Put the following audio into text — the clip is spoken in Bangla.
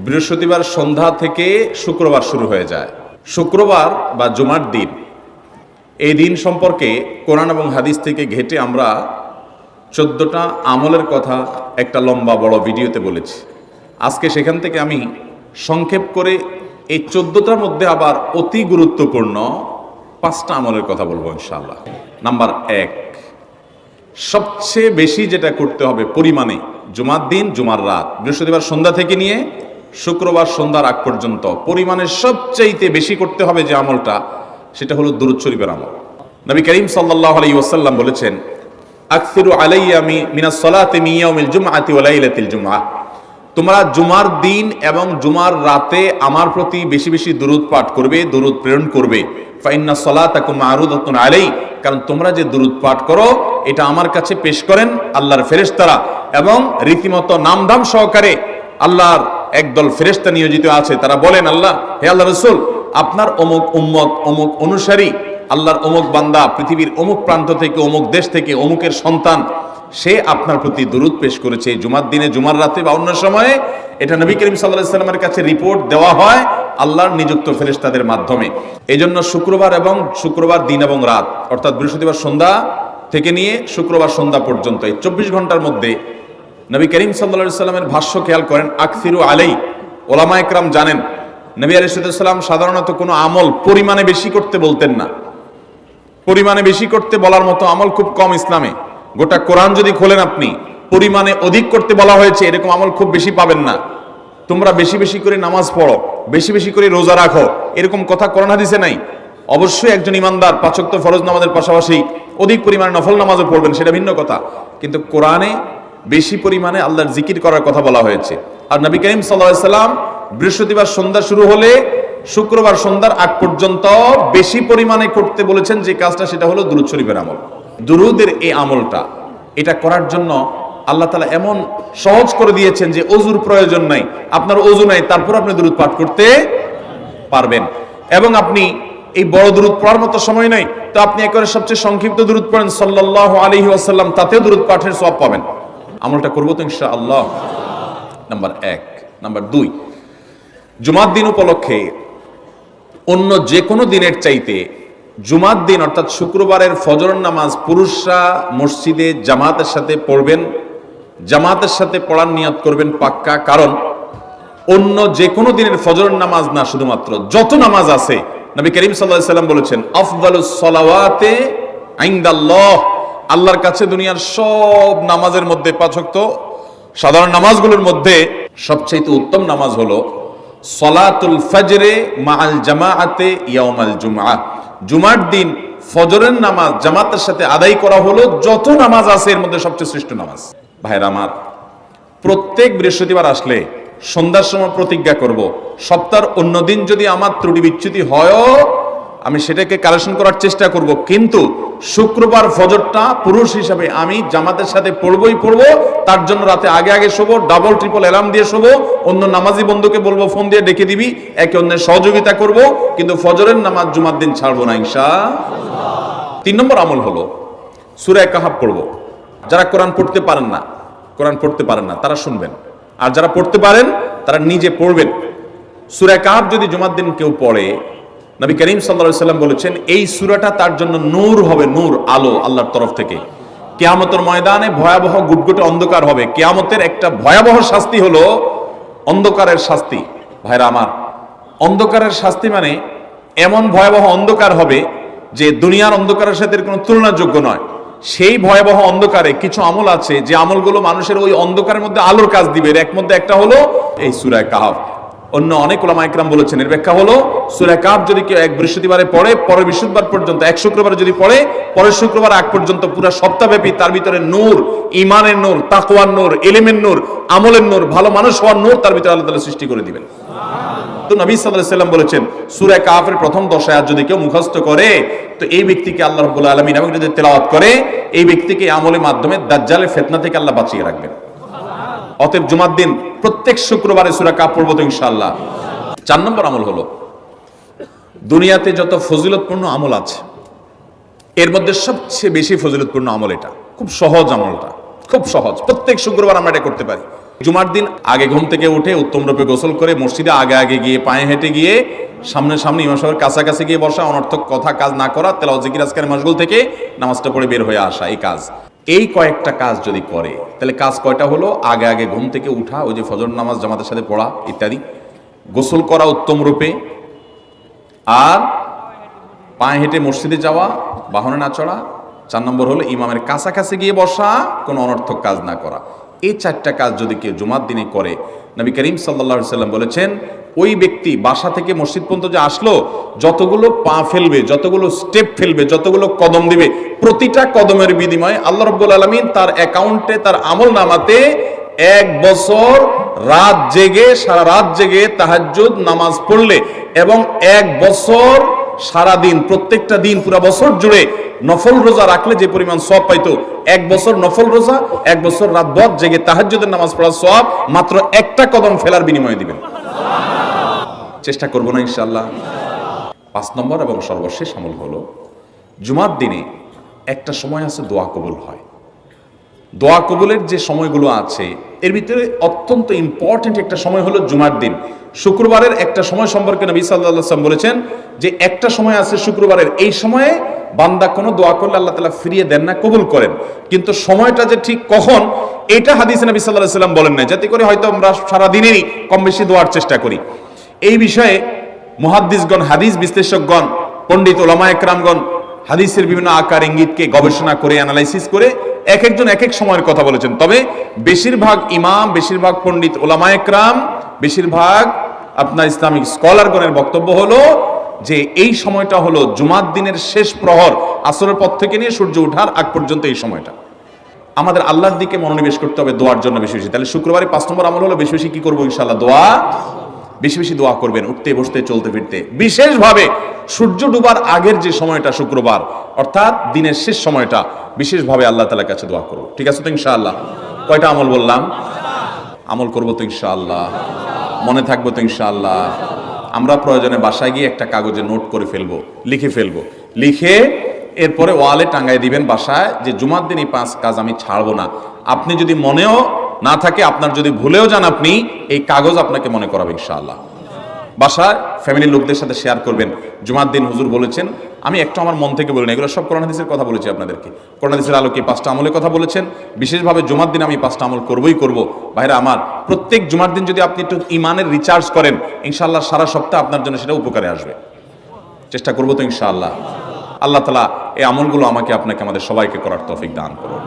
বৃহস্পতিবার সন্ধ্যা থেকে শুক্রবার শুরু হয়ে যায়। শুক্রবার বা জুমার দিন, এই দিন সম্পর্কে কোরআন এবং হাদিস থেকে ঘেঁটে আমরা 14টা আমলের কথা একটা লম্বা বড় ভিডিওতে বলেছি। আজকে সেখান থেকে আমি সংক্ষেপ করে এই 14টার মধ্যে আবার অতি গুরুত্বপূর্ণ 5টা আমলের কথা বলবো ইনশাআল্লাহ। নাম্বার 1, সবচেয়ে বেশি যেটা করতে হবে পরিমাণে, জুমার দিন জুমার রাত বৃহস্পতিবার সন্ধ্যা থেকে নিয়ে শুক্রবার সন্ধ্যার আগ পর্যন্ত পরিমাণে সবচাইতে বেশি করতে হবে যে আমলটা, সেটা হলো দুরূদ শরীফের আমল। নবী করিম সাল্লাল্লাহু আলাইহি ওয়াসাল্লাম বলেছেন, আকসিরু আলাইয়া মিনাস সালাতি মিন ইয়াউমিল জুমআতি ওয়া লাইলাতিল জুমআহ, তোমরা জুমার দিন এবং জুমার রাতে আমার প্রতি বেশি বেশি দুরূদ পাঠ করবে, দুরূদ প্রেরণ করবে। ফাইন্না সালাতাকুম মারুদাতুন আলাই, কারণ তোমরা যে দুরূদ পাঠ করো এটা আমার কাছে পেশ করেন আল্লাহর ফেরেশতারা, এবং রীতিমতো নামধাম সহকারে আল্লাহর একদল ফেরেশতা নিয়োজিত আছে। তারা বলেন, আল্লাহ, হে আল্লাহ রাসূল, আপনার অমুক উম্মত, অমুক অনুসারী, আল্লাহর অমুক বান্দা পৃথিবীর অমুক প্রান্ত থেকে, অমুক দেশ থেকে, অমুকের সন্তান, সে আপনার প্রতি দুরূদ পেশ করেছে জুমার দিনে, জুমার রাতে বা অন্য সময়ে। এটা নবী করিম সাল্লাল্লাহু আলাইহি ওয়াসাল্লামের কাছে রিপোর্ট দেওয়া হয় আল্লাহর নিযুক্ত ফেরেশতাদের মাধ্যমে। এই জন্য শুক্রবার দিন এবং রাত, অর্থাৎ বৃহস্পতিবার সন্ধ্যা থেকে নিয়ে শুক্রবার সন্ধ্যা পর্যন্ত এই 24 ঘন্টার মধ্যে নবী করিম সাল্লাল্লাহু আলাইহি ওয়াসাল্লামের ভাষ্য খেয়াল করেন, আকসিরু আলাই। ওলামায়ে কেরাম জানেন, নবী আলাইহিস সালাম সাধারণত কোনো আমল পরিমাণে বেশি করতে বলতেন না। পরিমাণে বেশি করতে বলার মতো আমল খুব কম ইসলামে। গোটা কোরআন যদি খোলেন আপনি, পরিমাণে অধিক করতে বলা হয়েছে এরকম আমল খুব বেশি পাবেন না। তোমরা বেশি বেশি করে নামাজ পড়ো, বেশি বেশি করে রোজা রাখো, এরকম কথা কোরআন হাদিসে নাই। অবশ্যই একজন ইমানদার 5 ওয়াক্ত ফরজ নামাজের পাশাপাশি অধিক পরিমাণে নফল নামাজও পড়বেন, সেটা ভিন্ন কথা। কিন্তু কোরআনে বেশি পরিমাণে আল্লাহর জিকির করার কথা বলা হয়েছে। আর নবী করিম সাল্লাল্লাহু আলাইহি ওয়াসাল্লাম বৃহস্পতিবার সন্ধ্যা শুরু হলে শুক্রবার সন্ধ্যার আগ পর্যন্ত বেশি পরিমাণে করতে বলেছেন যে কাজটা, সেটা হলো দুরূদ শরীফের আমল। দুরূদের এই আমলটা, এটা করার জন্য আল্লাহ তাআলা এমন সহজ করে দিয়েছেন যে ওযুর প্রয়োজন নাই। আপনার ওযু নাই, তারপর আপনি দুরূদ পাঠ করতে পারবেন। এবং আপনি এই বড় দুরূদ পড়ার মতো সময় নাই, তো আপনি একেবারে সবচেয়ে সংক্ষিপ্ত দুরূদ পড়েন সাল্লাল্লাহু আলাইহি ওয়াসাল্লাম, তাতেও দুরূদ পাঠের সওয়াব পাবেন। আমলটা করব তো ইনশাআল্লাহ। নাম্বার 1। নাম্বার 2, জুমার দিন উপলক্ষে অন্য যে কোনো দিনের চাইতে জুমার দিন অর্থাৎ শুক্রবারের ফজরের নামাজ পুরুষরা মসজিদে জামাতের সাথে পড়বেন, জামাতের সাথে পড়ার নিয়ত করবেন পাক্কা। কারণ অন্য যে কোনো দিনের ফজরের নামাজ না, শুধুমাত্র যত নামাজ আছে, নবী করিম সাল্লাল্লাহু আলাইহি ওয়াসাল্লাম বলেছেন, আফদালুস সালাওয়াতে ইনদাল্লাহ, আল্লাহর কাছে দুনিয়ার সব নামাজের মধ্যে 5 ওয়াক্ত সাধারণ নামাজগুলোর মধ্যে সবচেয়ে উত্তম নামাজ হলো সলাতুল ফজরে মাআল জামাআতে ইয়াউমাল জুমআহ, জুমার দিন ফজরের নামাজ জামাতের সাথে আদায় করা হলো যত নামাজ আছে এর মধ্যে সবচেয়ে শ্রেষ্ঠ নামাজ। ভাইরা আমার, প্রত্যেক বৃহস্পতিবার আসলে সন্ধ্যার সময় প্রতিজ্ঞা করব, সপ্তাহের অন্য দিন যদি আমার ত্রুটি বিচ্যুতি হয়ও আমি সেটাকে কারেকশন করার চেষ্টা করব, কিন্তু শুক্রবার ফজরটা পুরুষ হিসাবে আমি জামাতের সাথে পড়বই পড়বো। তার জন্য রাতে আগে আগে শোবো, ডাবল ট্রিপল অ্যালার্ম দিয়ে শোবো, অন্য নামাজি বন্ধুকে বলবো ফোন দিয়ে ডেকে দিবি, একে অন্যের সহযোগিতা করব, কিন্তু ফজরের নামাজ জুমার দিন ছাড়বো না ইনশাআল্লাহ। 3 নম্বর আমল হলো সূরা কাহাফ পড়বো। যারা কোরআন পড়তে পারেন না তারা শুনবেন, আর যারা পড়তে পারেন তারা নিজে পড়বেন। সূরা কাহাফ যদি জুমার দিন কেউ পড়ে, নবী করিম সাল্লাল্লাহু আলাইহি ওয়াসাল্লাম বলেছেন এই সূরাটা তার জন্য নূর হবে, নূর, আলো আল্লাহর তরফ থেকে। কিয়ামতের ময়দানে ভয়াবহ গুটগুটে অন্ধকার হবে। কিয়ামতের একটা ভয়াবহ শাস্তি হলো অন্ধকারের শাস্তি। ভাইরা আমার, অন্ধকারের শাস্তি মানে এমন ভয়াবহ অন্ধকার হবে যে দুনিয়ার অন্ধকারের সাথে কোনো তুলনাযোগ্য নয়। সেই ভয়াবহ অন্ধকারে কিছু আমল আছে যে আমলগুলো মানুষের ওই অন্ধকারের মধ্যে আলোর কাজ দিবে। এর মধ্যে একটা হলো এই সূরা কাহাফ। অন্য অনেক উলামা ইকরাম বলেছেন এর ব্যাখ্যা হলো সূরা কাহাফ যদি কেউ এক বৃহস্পতিবারে পড়ে, পরের বৃহস্পতিবার পর্যন্ত, এক শুক্রবার যদি পড়ে, পরের শুক্রবার আগ পর্যন্ত পুরো সপ্তাহব্যাপী তার ভিতরে নূর, ঈমানের নূর, তাকওয়ার নূর, ইলমের নূর, আমলের নূর, ভালো মানুষ হওয়ার নূর তার ভিতরে আল্লাহ তাআলা সৃষ্টি করে দিবেন। তো নবী সাল্লাল্লাহু আলাইহি ওয়াসাল্লাম বলেছেন সূরা কাহাফের প্রথম 10 আয়াত যদি কেউ মুখস্থ করে, তো এই ব্যক্তিকে আল্লাহ রাব্বুল আলামিন এবং যদি তেলাওয়াত করে, এই ব্যক্তিকে আমলের মাধ্যমে দাজ্জালের ফিতনা থেকে আল্লাহ বাঁচিয়ে রাখবেন। অতএব জুমার দিন প্রত্যেক শুক্রবারে সূরা কাহাফ পড়ব তো ইনশাআল্লাহ। 4 নম্বর আমল হলো দুনিয়াতে যত ফজিলতপূর্ণ আমল আছে এর মধ্যে সবচেয়ে বেশি ফজিলতপূর্ণ আমল এটা। খুব সহজ আমলটা, খুব সহজ, প্রত্যেক শুক্রবার আমরা এটা করতে পারি। জুমার দিন আগে ঘুম থেকে উঠে উত্তম রূপে গোসল করে মসজিদে আগে আগে গিয়ে পায়ে হেঁটে গিয়ে সামনে ইমাম সাহেবের কাছাকাছি গিয়ে বসা, অনর্থক কথা কাজ না করা, তেলাওয়াত জিকির আজকার মশগুল থেকে নামাজটা পড়ে বের হয়ে আসা, এই কাজ, এই কয়েকটা কাজ যদি করে তাহলে কাজ কয়টা হলো? আগে আগে ঘুম থেকে উঠা, ওই যে ফজর নামাজ জামাতের সাথে পড়া ইত্যাদি, গোসল করা উত্তম রূপে, আর পায়ে হেঁটে মসজিদে যাওয়া, বাহনে না চড়া, 4 নম্বর হলো ইমামের কাছাকাছি গিয়ে বসা, কোনো অনর্থক কাজ না করা। এই 4টা কাজ যদি কেউ জুমার দিনে করে, নবী করিম সাল্লাল্লাহু আলাইহি সাল্লাম বলেছেন ওই ব্যক্তি বাসা থেকে মসজিদ পর্যন্ত যে আসলো, যতগুলো পা ফেলবে, যতগুলো স্টেপ ফেলবে, যতগুলো কদম দিবে, প্রতিটা কদমের বিনিময়ে আল্লাহ রাব্বুল আলামিন তার অ্যাকাউন্টে, তার আমল নামাতে 1 বছর রাত জেগে, সারা রাত জেগে তাহাজ্জুদ নামাজ পড়লে এবং 1 বছর সারা দিন, প্রত্যেকটা দিন পুরো বছর জুড়ে নফল রোজা রাখলে যে পরিমাণ সওয়াব পাইতো, 1 বছর নফল রোজা, 1 বছর রাত ভর জেগে তাহাজ্জুদের নামাজ পড়ার সওয়াব মাত্র একটা কদম ফেলার বিনিময়ে দিবেন। চেষ্টা করব না ইনশাআল্লাহ। 5 নম্বর এবং সর্বশেষ আমল হলো, জুমার দিনে একটা সময় আছে দোয়া কবুল হয়। দোয়া কবুলের যে সময়গুলো আছে এর ভিতরে অত্যন্ত ইম্পর্টেন্ট একটা সময় হলো জুমার দিন। শুক্রবারের একটা সময় সম্পর্কে নবী সাল্লাল্লাহু আলাইহি ওয়াসাল্লাম বলেছেন যে একটা সময় আছে শুক্রবারের, এই সময়ে বান্দা কোনো দোয়া করলে আল্লাহ তাআলা ফিরিয়ে দেন না, কবুল করেন। কিন্তু সময়টা যে ঠিক কখন, এটা হাদিসে নবী সাল্লাল্লাহু আলাইহি ওয়াসাল্লাম বলেন না, যাতে করে হয়তো আমরা সারা দিনেরই কম বেশি দোয়ার চেষ্টা করি। এই বিষয়ে মুহাদ্দিসগণ, হাদিস বিশ্লেষকগণ, পণ্ডিত ওলামায়ে কেরামগণ হাদিসের বিভিন্ন আকার ইঙ্গিতকে গবেষণা করে, অ্যানালাইসিস করে এক একজন এক এক সময়ের কথা বলেছেন। তবে বেশিরভাগ ইমাম, বেশিরভাগ পণ্ডিত ওলামায়ে কেরাম, বেশিরভাগ আপনার ইসলামিক স্কলারগণের বক্তব্য হলো যে এই সময়টা হলো জুমার দিনের শেষ প্রহর, আসরের পর থেকে নিয়ে সূর্য ওঠার আগ পর্যন্ত এই সময়টা। আমাদের আল্লাহর দিকে মনোনিবেশ করতে হবে দোয়ার জন্য বেশি বেশি। তাহলে শুক্রবারে 5 নম্বর আমল হলো বেশি বেশি কি করবো ইনশাআল্লাহ? দোয়া। বেশি বেশি দোয়া করবেন, উঠতে বসতে চলতে ফিরতে। বিশেষভাবে সূর্য ডুবার আগের যে সময়টা শুক্রবার, অর্থাৎ দিনের শেষ সময়টা, বিশেষভাবে আল্লাহ তাআলার কাছে দোয়া করব। ঠিক আছে তো ইনশাআল্লাহ? কয়টা আমল বললাম? আমল করব তো ইনশাআল্লাহ? মনে থাকবো তো ইনশাআল্লাহ? আমরা প্রয়োজনে বাসায় গিয়ে একটা কাগজে নোট করে ফেলবো, লিখে ফেলবো, লিখে এরপরে ওয়ালে টাঙ্গাই দিবেন বাসায় যে জুমার দিন এই 5 কাজ আমি ছাড়বো না। আপনি যদি মনেও না থাকে, আপনার যদি ভুলেও যান, আপনি এই কাগজ আপনাকে মনে করাবে ইনশাআল্লাহ। বাসায় ফ্যামিলির লোকদের সাথে শেয়ার করবেন, জুমার দিন হুজুর বলেছেন, আমি একটু আমার মন থেকে বলিনি, এগুলো সব কোরআন হাদিসের কথা বলেছি আপনাদেরকে। কোরআন হাদিসের আলোকে 5টা আমলের কথা বলেছেন, বিশেষভাবে জুমার দিন আমি 5টা আমল করবই করব। ভাইরা আমার, প্রত্যেক জুমার দিন যদি আপনি একটু ইমানের রিচার্জ করেন, ইনশাআল্লাহ সারা সপ্তাহ আপনার জন্য সেটা উপকারে আসবে। চেষ্টা করবো তো ইনশাআল্লাহ? আল্লাহ তাআলা এই আমলগুলো আমাকে আপনাকে আমাদের সবাইকে করার তৌফিক দান করুন।